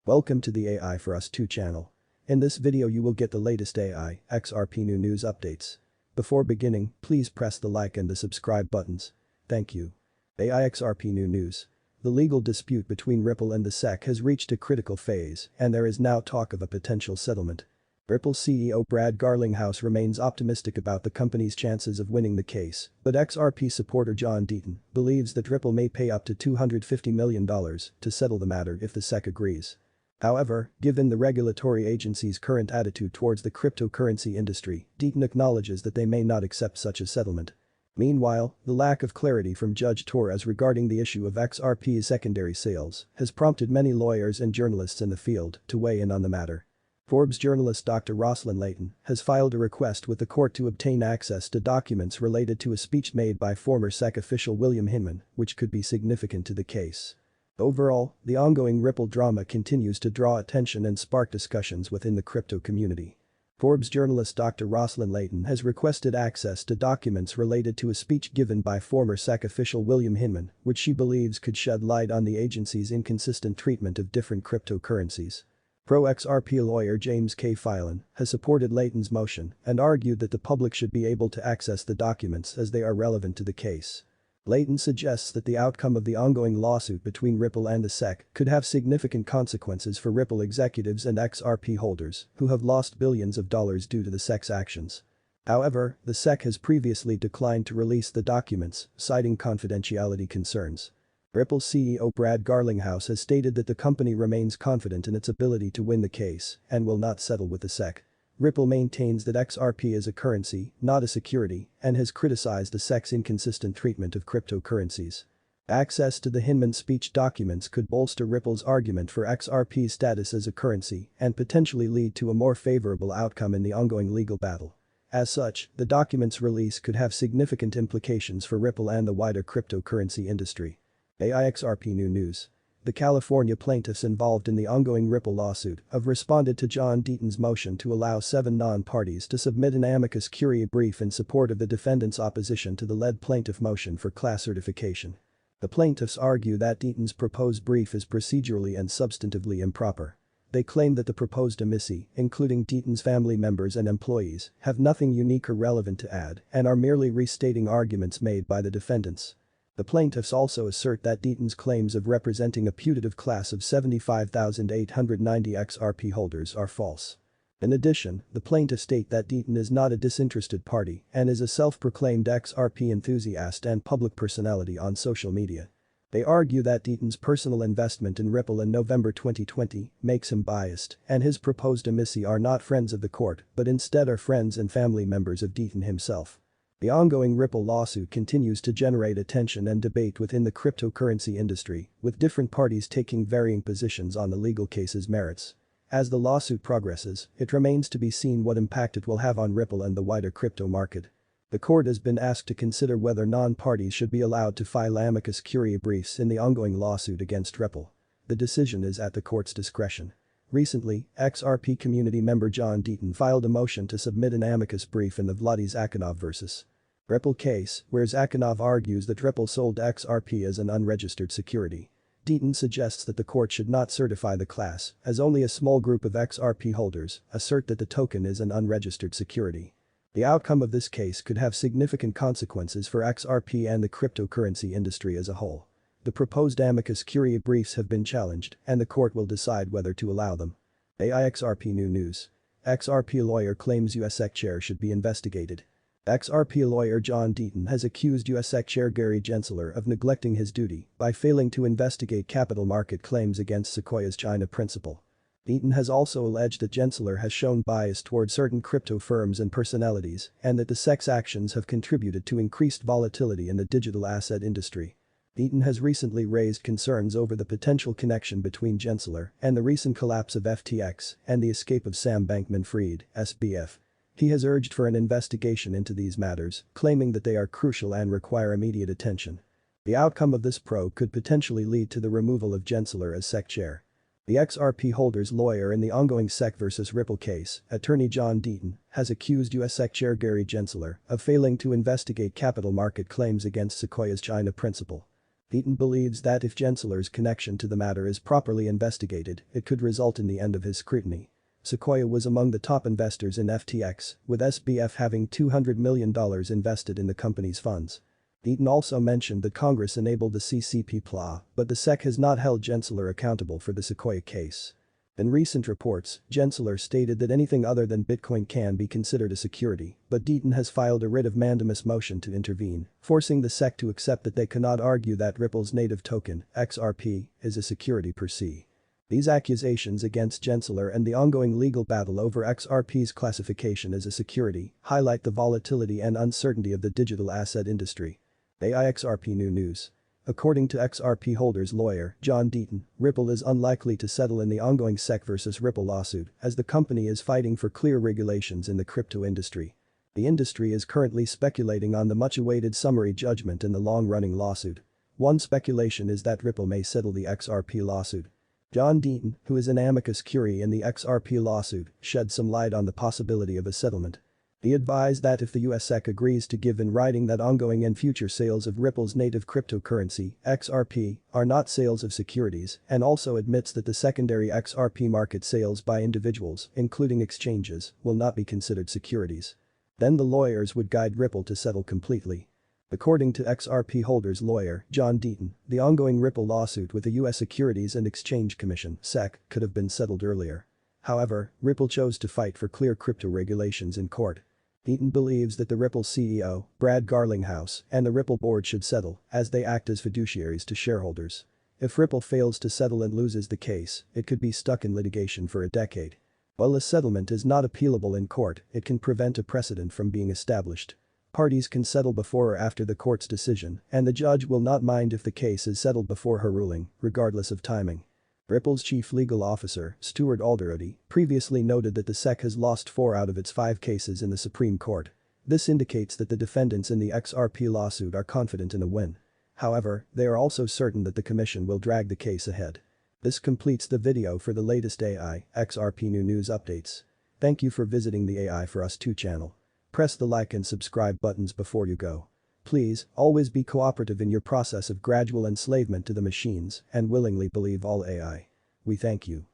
Welcome to the AI for Us 2 channel. In this video you will get the latest AI, XRP new news updates. Before beginning, please press the like and the subscribe buttons. Thank you. AI XRP new news. The legal dispute between Ripple and the SEC has reached a critical phase, and there is now talk of a potential settlement. Ripple CEO Brad Garlinghouse remains optimistic about the company's chances of winning the case, but XRP supporter John Deaton believes that Ripple may pay up to $250 million to settle the matter if the SEC agrees. However, given the regulatory agency's current attitude towards the cryptocurrency industry, Deaton acknowledges that they may not accept such a settlement. Meanwhile, the lack of clarity from Judge Torres regarding the issue of XRP's secondary sales has prompted many lawyers and journalists in the field to weigh in on the matter. Forbes journalist Dr. Rosalind Layton has filed a request with the court to obtain access to documents related to a speech made by former SEC official William Hinman, which could be significant to the case. Overall, the ongoing Ripple drama continues to draw attention and spark discussions within the crypto community. Forbes journalist Dr. Rosalind Layton has requested access to documents related to a speech given by former SEC official William Hinman, which she believes could shed light on the agency's inconsistent treatment of different cryptocurrencies. Pro-XRP lawyer James K. Filan has supported Layton's motion and argued that the public should be able to access the documents as they are relevant to the case. Layton suggests that the outcome of the ongoing lawsuit between Ripple and the SEC could have significant consequences for Ripple executives and XRP holders who have lost billions of dollars due to the SEC's actions. However, the SEC has previously declined to release the documents, citing confidentiality concerns. Ripple CEO Brad Garlinghouse has stated that the company remains confident in its ability to win the case and will not settle with the SEC. Ripple maintains that XRP is a currency, not a security, and has criticized the SEC's inconsistent treatment of cryptocurrencies. Access to the Hinman speech documents could bolster Ripple's argument for XRP's status as a currency and potentially lead to a more favorable outcome in the ongoing legal battle. As such, the documents' release could have significant implications for Ripple and the wider cryptocurrency industry. AI XRP new news. The California plaintiffs involved in the ongoing Ripple lawsuit have responded to John Deaton's motion to allow 7 non-parties to submit an amicus curiae brief in support of the defendant's opposition to the lead plaintiff motion for class certification. The plaintiffs argue that Deaton's proposed brief is procedurally and substantively improper. They claim that the proposed amici, including Deaton's family members and employees, have nothing unique or relevant to add and are merely restating arguments made by the defendants. The plaintiffs also assert that Deaton's claims of representing a putative class of 75,890 XRP holders are false. In addition, the plaintiffs state that Deaton is not a disinterested party and is a self-proclaimed XRP enthusiast and public personality on social media. They argue that Deaton's personal investment in Ripple in November 2020 makes him biased, and his proposed amici are not friends of the court but instead are friends and family members of Deaton himself. The ongoing Ripple lawsuit continues to generate attention and debate within the cryptocurrency industry, with different parties taking varying positions on the legal case's merits. As the lawsuit progresses, it remains to be seen what impact it will have on Ripple and the wider crypto market. The court has been asked to consider whether non-parties should be allowed to file amicus curiae briefs in the ongoing lawsuit against Ripple. The decision is at the court's discretion. Recently, XRP community member John Deaton filed a motion to submit an amicus brief in the Vladimir Zakhanov vs. Ripple case, where Zakhanov argues that Ripple sold XRP as an unregistered security. Deaton suggests that the court should not certify the class, as only a small group of XRP holders assert that the token is an unregistered security. The outcome of this case could have significant consequences for XRP and the cryptocurrency industry as a whole. The proposed amicus curiae briefs have been challenged, and the court will decide whether to allow them. AI XRP new news. XRP lawyer claims US SEC chair should be investigated. XRP lawyer John Deaton has accused US SEC chair Gary Gensler of neglecting his duty by failing to investigate capital market claims against Sequoia's China principal. Deaton has also alleged that Gensler has shown bias toward certain crypto firms and personalities and that the SEC's actions have contributed to increased volatility in the digital asset industry. Deaton has recently raised concerns over the potential connection between Gensler and the recent collapse of FTX and the escape of Sam Bankman-Fried, SBF. He has urged for an investigation into these matters, claiming that they are crucial and require immediate attention. The outcome of this probe could potentially lead to the removal of Gensler as SEC chair. The XRP holder's lawyer in the ongoing SEC vs. Ripple case, attorney John Deaton, has accused US SEC chair Gary Gensler of failing to investigate capital market claims against Sequoia's China principal. Deaton believes that if Gensler's connection to the matter is properly investigated, it could result in the end of his scrutiny. Sequoia was among the top investors in FTX, with SBF having $200 million invested in the company's funds. Deaton also mentioned that Congress enabled the CCP PLA, but the SEC has not held Gensler accountable for the Sequoia case. In recent reports, Gensler stated that anything other than Bitcoin can be considered a security, but Deaton has filed a writ of mandamus motion to intervene, forcing the SEC to accept that they cannot argue that Ripple's native token, XRP, is a security per se. These accusations against Gensler and the ongoing legal battle over XRP's classification as a security highlight the volatility and uncertainty of the digital asset industry. AIXRP New News. According to XRP holders' lawyer, John Deaton, Ripple is unlikely to settle in the ongoing SEC versus Ripple lawsuit as the company is fighting for clear regulations in the crypto industry. The industry is currently speculating on the much-awaited summary judgment in the long-running lawsuit. One speculation is that Ripple may settle the XRP lawsuit. John Deaton, who is an amicus curiae in the XRP lawsuit, shed some light on the possibility of a settlement. He advised that if the US SEC agrees to give in writing that ongoing and future sales of Ripple's native cryptocurrency, XRP, are not sales of securities, and also admits that the secondary XRP market sales by individuals, including exchanges, will not be considered securities. Then the lawyers would guide Ripple to settle completely. According to XRP holders' lawyer, John Deaton, the ongoing Ripple lawsuit with the US Securities and Exchange Commission (SEC) could have been settled earlier. However, Ripple chose to fight for clear crypto regulations in court. Deaton believes that the Ripple CEO, Brad Garlinghouse, and the Ripple board should settle, as they act as fiduciaries to shareholders. If Ripple fails to settle and loses the case, it could be stuck in litigation for a decade. While a settlement is not appealable in court, it can prevent a precedent from being established. Parties can settle before or after the court's decision, and the judge will not mind if the case is settled before her ruling, regardless of timing. Ripple's chief legal officer, Stuart Alderoty, previously noted that the SEC has lost 4 out of its 5 cases in the Supreme Court. This indicates that the defendants in the XRP lawsuit are confident in a win. However, they are also certain that the commission will drag the case ahead. This completes the video for the latest AI XRP news updates. Thank you for visiting the AI for Us 2 channel. Press the like and subscribe buttons before you go. Please, always be cooperative in your process of gradual enslavement to the machines and willingly believe all AI. We thank you.